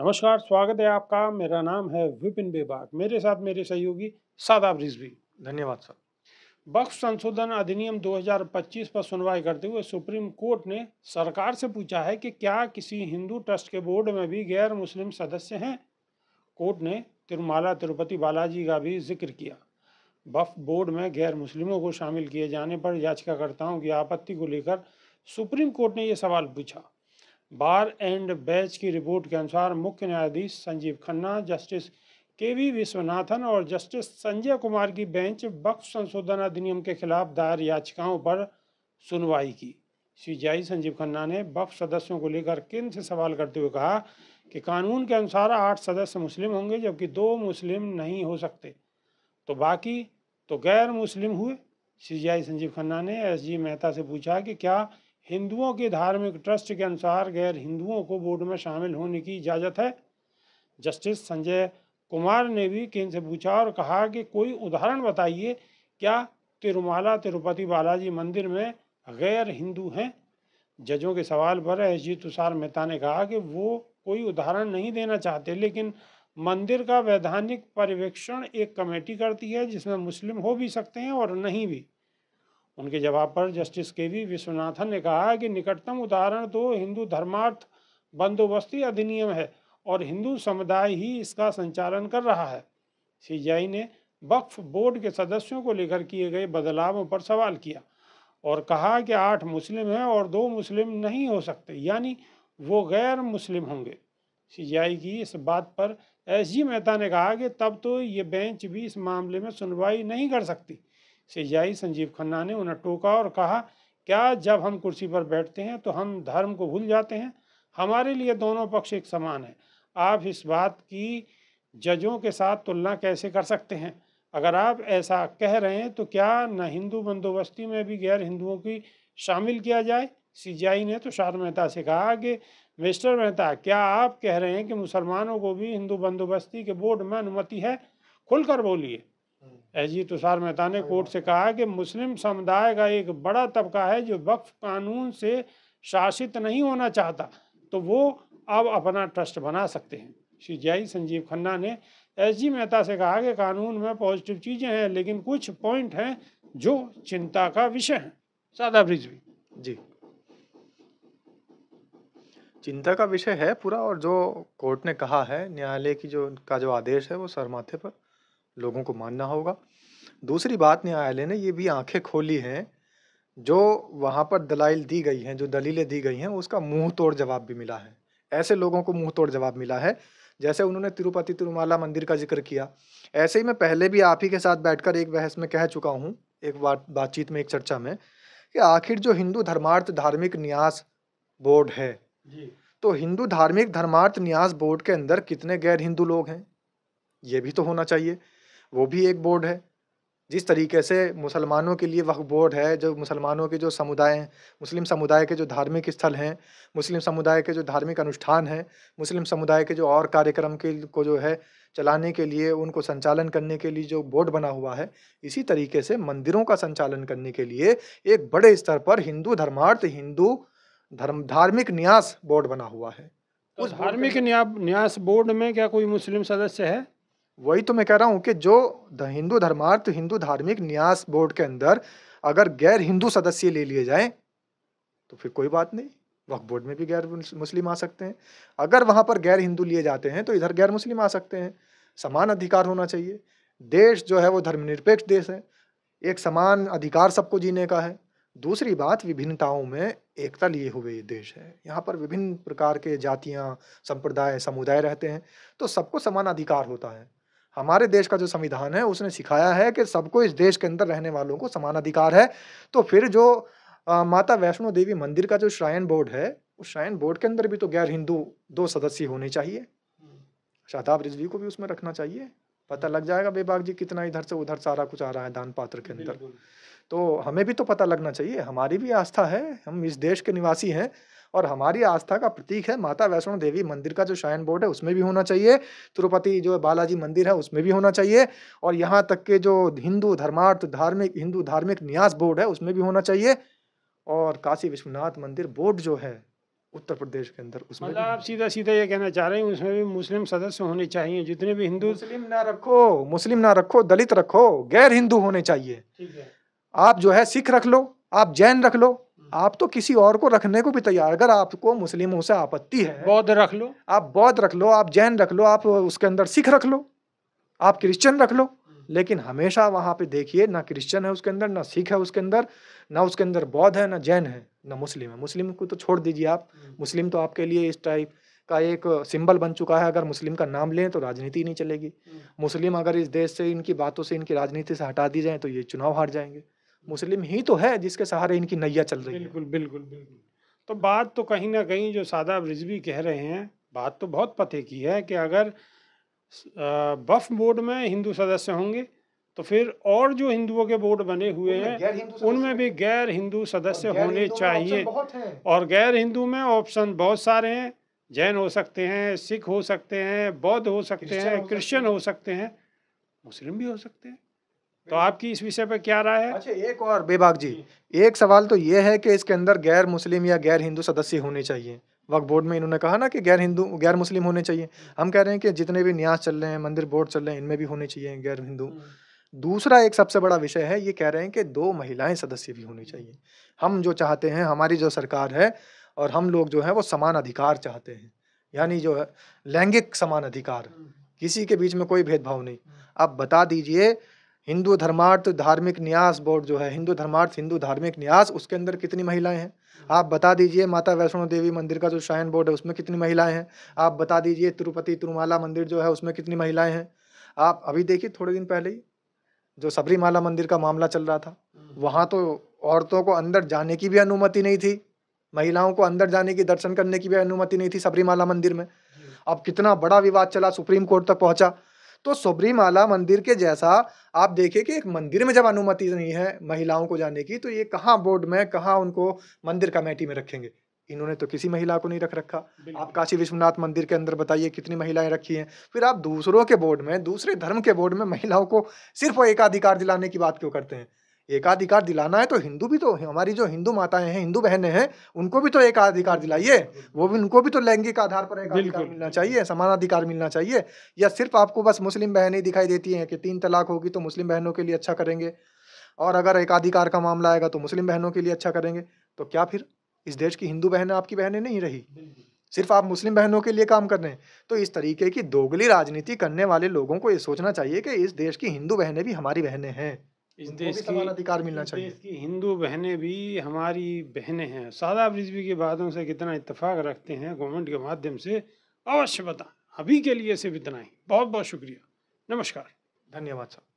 नमस्कार, स्वागत है आपका। मेरा नाम है विपिन बेबाक। मेरे साथ मेरे सहयोगी शादाब रिजवी। धन्यवाद सर। वक्फ संशोधन अधिनियम 2025 पर सुनवाई करते हुए सुप्रीम कोर्ट ने सरकार से पूछा है कि क्या किसी हिंदू ट्रस्ट के बोर्ड में भी गैर मुस्लिम सदस्य हैं। कोर्ट ने तिरुमाला तिरुपति बालाजी का भी जिक्र किया। वक्फ बोर्ड में गैर मुस्लिमों को शामिल किए जाने पर याचिकाकर्ताओं की आपत्ति को लेकर सुप्रीम कोर्ट ने यह सवाल पूछा। बार एंड बैच की रिपोर्ट के अनुसार मुख्य न्यायाधीश संजीव खन्ना, जस्टिस केवी विश्वनाथन और जस्टिस संजय कुमार की बेंच वक्फ संशोधन अधिनियम के खिलाफ दायर याचिकाओं पर सुनवाई की। सीजेआई संजीव खन्ना ने वक्फ सदस्यों को लेकर केंद्र से सवाल करते हुए कहा कि कानून के अनुसार 8 सदस्य मुस्लिम होंगे, जबकि 2 मुस्लिम नहीं हो सकते, तो बाकी तो गैर मुस्लिम हुए। सीजेआई संजीव खन्ना ने एसजी मेहता से पूछा कि क्या हिंदुओं के धार्मिक ट्रस्ट के अनुसार गैर हिंदुओं को बोर्ड में शामिल होने की इजाज़त है। जस्टिस संजय कुमार ने भी केंद्र से पूछा और कहा कि कोई उदाहरण बताइए, क्या तिरुमाला तिरुपति बालाजी मंदिर में गैर हिंदू हैं। जजों के सवाल पर एसजी तुषार मेहता ने कहा कि वो कोई उदाहरण नहीं देना चाहते, लेकिन मंदिर का वैधानिक पर्यवेक्षण एक कमेटी करती है जिसमें मुस्लिम हो भी सकते हैं और नहीं भी। उनके जवाब पर जस्टिस केवी विश्वनाथन ने कहा कि निकटतम उदाहरण तो हिंदू धर्मार्थ बंदोबस्ती अधिनियम है और हिंदू समुदाय ही इसका संचालन कर रहा है। सीजेआई ने वक्फ बोर्ड के सदस्यों को लेकर किए गए बदलावों पर सवाल किया और कहा कि 8 मुस्लिम हैं और 2 मुस्लिम नहीं हो सकते, यानी वो गैर मुस्लिम होंगे। सीजेआई की इस बात पर एसजी मेहता ने कहा कि तब तो ये बेंच भी इस मामले में सुनवाई नहीं कर सकती। सीजेआई संजीव खन्ना ने उन्हें टोका और कहा, क्या जब हम कुर्सी पर बैठते हैं तो हम धर्म को भूल जाते हैं? हमारे लिए दोनों पक्ष एक समान है। आप इस बात की जजों के साथ तुलना कैसे कर सकते हैं? अगर आप ऐसा कह रहे हैं तो क्या न हिंदू बंदोबस्ती में भी गैर हिंदुओं की शामिल किया जाए? सीजेआई ने तुषार मेहता से कहा कि मिस्टर मेहता, क्या आप कह रहे हैं कि मुसलमानों को भी हिंदू बंदोबस्ती के बोर्ड में अनुमति है? खुलकर बोलिए। एसजी तुषार मेहता ने कोर्ट से कहा कि मुस्लिम समुदाय का एक बड़ा तबका है जो वक्फ कानून से शासित नहीं होना चाहता, तो वो अब अपना ट्रस्ट बना सकते हैं। सीजेआई संजीव खन्ना ने एसजी मेहता से कहा कि कानून में पॉजिटिव चीज़ें हैं, लेकिन कुछ पॉइंट हैं जो चिंता का विषय हैं। सादा रिजवी जी, चिंता का विषय है पूरा, और जो कोर्ट ने कहा है, न्यायालय की जो आदेश है वो सर माथे पर लोगों को मानना होगा। दूसरी बात, न्यायालय ने ये भी आंखें खोली हैं, जो वहाँ पर दलाइल दी गई हैं, जो दलीलें दी गई हैं, उसका मुंह तोड़ जवाब भी मिला है। ऐसे लोगों को मुंह तोड़ जवाब मिला है, जैसे उन्होंने तिरुपति तिरुमाला मंदिर का जिक्र किया। ऐसे ही मैं पहले भी आप ही के साथ बैठकर एक बहस में कह चुका हूँ, एक बातचीत में, एक चर्चा में, कि आखिर जो हिंदू धर्मार्थ धार्मिक न्यास बोर्ड है, तो हिंदू धार्मिक धर्मार्थ न्यास बोर्ड के अंदर कितने गैर हिंदू लोग हैं, ये भी तो होना चाहिए। वो भी एक बोर्ड है। जिस तरीके से मुसलमानों के लिए वक्फ बोर्ड है, जो मुसलमानों के जो समुदाय हैं, मुस्लिम समुदाय के जो धार्मिक स्थल हैं, मुस्लिम समुदाय के जो धार्मिक अनुष्ठान हैं, मुस्लिम समुदाय के जो और कार्यक्रम के को जो है चलाने के लिए, उनको संचालन करने के लिए जो बोर्ड बना हुआ है, इसी तरीके से मंदिरों का संचालन करने के लिए एक बड़े स्तर पर हिंदू धर्मार्थ, हिंदू धार्मिक न्यास बोर्ड बना हुआ है। तो धार्मिक न्यास बोर्ड में क्या कोई मुस्लिम सदस्य है? वही तो मैं कह रहा हूँ कि जो हिंदू धर्मार्थ, हिंदू धार्मिक न्यास बोर्ड के अंदर अगर गैर हिंदू सदस्य ले लिए जाएं तो फिर कोई बात नहीं, वक्फ बोर्ड में भी गैर मुस्लिम आ सकते हैं। अगर वहां पर गैर हिंदू लिए जाते हैं तो इधर गैर मुस्लिम आ सकते हैं। समान अधिकार होना चाहिए। देश जो है वो धर्मनिरपेक्ष देश है, एक समान अधिकार सबको जीने का है। दूसरी बात, विभिन्नताओं में एकता लिए हुए ये देश है। यहाँ पर विभिन्न प्रकार के जातियाँ, संप्रदाय, समुदाय रहते हैं, तो सबको समान अधिकार होता है। हमारे देश का जो संविधान है उसने सिखाया है कि सबको, इस देश के अंदर रहने वालों को समान अधिकार है। तो फिर जो माता वैष्णो देवी मंदिर का जो श्राइन बोर्ड है, उस श्राइन बोर्ड के अंदर भी तो गैर हिंदू 2 सदस्य होने चाहिए। शादाब रिजवी को भी उसमें रखना चाहिए। पता लग जाएगा बेबाक जी कितना इधर से उधर सारा कुछ आ रहा है दान पात्र के अंदर। तो हमें भी तो पता लगना चाहिए। हमारी भी आस्था है, हम इस देश के निवासी हैं और हमारी आस्था का प्रतीक है माता वैष्णो देवी मंदिर का जो श्राइन बोर्ड है उसमें भी होना चाहिए। तिरुपति जो बालाजी मंदिर है उसमें भी होना चाहिए। और यहाँ तक के जो हिंदू धर्मार्थ हिंदू धार्मिक न्यास बोर्ड है उसमें भी होना चाहिए। और काशी विश्वनाथ मंदिर बोर्ड जो है उत्तर प्रदेश के अंदर, उसमें मतलब आप सीधा सीधा ये कहना चाह रहे हैं उसमें भी मुस्लिम सदस्य होने चाहिए, जितने भी हिंदू। मुस्लिम ना रखो, दलित रखो, गैर हिंदू होने चाहिए। ठीक है। आप जो है सिख रख लो, आप जैन रख लो, आप तो किसी और को रखने को भी तैयार। अगर आपको मुस्लिमों से आपत्ति है, बौद्ध रख लो, आप बौद्ध रख लो, आप जैन रख लो, आप उसके अंदर सिख रख लो, आप क्रिश्चियन रख लो, लेकिन हमेशा वहां पे देखिए ना क्रिश्चियन है उसके अंदर, ना सिख है उसके अंदर, ना उसके अंदर बौद्ध है, ना जैन है, ना मुस्लिम है। मुस्लिम को तो छोड़ दीजिए आप, मुस्लिम तो आपके लिए इस टाइप का एक सिंबल बन चुका है। अगर मुस्लिम का नाम लें तो राजनीति नहीं चलेगी। मुस्लिम अगर इस देश से, इनकी बातों से, इनकी राजनीति से हटा दी जाए तो ये चुनाव हार जाएंगे। मुस्लिम ही तो है जिसके सहारे इनकी नैया चल रही है। बिल्कुल बिल्कुल बिल्कुल। तो बात तो कहीं ना कहीं जो शादाब रिजवी कह रहे हैं, बात तो बहुत पते की है कि अगर वक्फ बोर्ड में हिंदू सदस्य होंगे तो फिर और जो हिंदुओं के बोर्ड बने हुए हैं उनमें भी गैर हिंदू सदस्य होने चाहिए। और गैर हिंदू में ऑप्शन बहुत सारे हैं, जैन हो सकते हैं, सिख हो सकते हैं, बौद्ध हो सकते हैं, क्रिश्चियन हो सकते हैं, मुस्लिम भी हो सकते हैं। तो आपकी इस विषय पर क्या राय है? अच्छा, एक और बेबाक जी, एक सवाल तो ये है कि इसके अंदर गैर मुस्लिम या गैर हिंदू सदस्य होने चाहिए। वक्फ बोर्ड में इन्होंने कहा ना कि गैर हिंदू, गैर मुस्लिम होने चाहिए। हम कह रहे हैं कि जितने भी न्यास चल रहे हैं, मंदिर बोर्ड चल रहे हैं, इनमें भी होने चाहिए गैर हिंदू। दूसरा एक सबसे बड़ा विषय है, ये कह रहे हैं कि 2 महिलाएं सदस्य भी होनी चाहिए। हम जो चाहते हैं, हमारी जो सरकार है और हम लोग जो है वो समान अधिकार चाहते हैं, यानी जो है लैंगिक समान अधिकार, किसी के बीच में कोई भेदभाव नहीं। आप बता दीजिए, हिंदू धर्मार्थ धार्मिक न्यास बोर्ड जो है, हिंदू धर्मार्थ हिंदू धार्मिक न्यास, उसके अंदर कितनी महिलाएं हैं? आप बता दीजिए, माता वैष्णो देवी मंदिर का जो श्राइन बोर्ड है उसमें कितनी महिलाएं हैं? आप बता दीजिए, तिरुपति तिरुमाला मंदिर जो है उसमें कितनी महिलाएं हैं? आप अभी देखिए, थोड़े दिन पहले ही जो सबरीमाला मंदिर का मामला चल रहा था, वहां तो औरतों को अंदर जाने की भी अनुमति नहीं थी, महिलाओं को अंदर जाने की, दर्शन करने की भी अनुमति नहीं थी सबरीमाला मंदिर में। अब कितना बड़ा विवाद चला, सुप्रीम कोर्ट तक पहुंचा। तो सबरीमाला मंदिर के जैसा आप देखिए कि एक मंदिर में जब अनुमति नहीं है महिलाओं को जाने की, तो ये कहाँ बोर्ड में, कहाँ उनको मंदिर कमेटी में रखेंगे? इन्होंने तो किसी महिला को नहीं रख रखा। आप काशी विश्वनाथ मंदिर के अंदर बताइए कितनी महिलाएं रखी हैं। फिर आप दूसरों के बोर्ड में, दूसरे धर्म के बोर्ड में महिलाओं को सिर्फ एकाधिकार दिलाने की बात क्यों करते हैं? एकाधिकार दिलाना है तो हिंदू भी तो, हमारी जो हिंदू माताएं हैं, हिंदू बहनें हैं, उनको भी तो एकाधिकार दिलाइए। वो भी, उनको भी तो लैंगिक आधार पर एकाधिकार मिलना चाहिए, समानाधिकार मिलना चाहिए। या सिर्फ आपको बस मुस्लिम बहनें ही दिखाई देती हैं कि 3 तलाक होगी तो मुस्लिम बहनों के लिए अच्छा करेंगे, और अगर एकाधिकार का मामला आएगा तो मुस्लिम बहनों के लिए अच्छा करेंगे? तो क्या फिर इस देश की हिंदू बहनें आपकी बहनें नहीं रही? सिर्फ आप मुस्लिम बहनों के लिए काम कर रहे हैं। तो इस तरीके की दोगली राजनीति करने वाले लोगों को ये सोचना चाहिए कि इस देश की हिंदू बहनें भी हमारी बहनें हैं, इस उनको देश भी की, समान अधिकार मिलना इस चाहिए। देश की हिंदू बहनें भी हमारी बहनें हैं। शादाब रिजवी की बातों से कितना इत्तेफाक रखते हैं कमेंट के माध्यम से अवश्य बताएं। अभी के लिए सिर्फ इतना ही। बहुत बहुत शुक्रिया। नमस्कार। धन्यवाद साहब।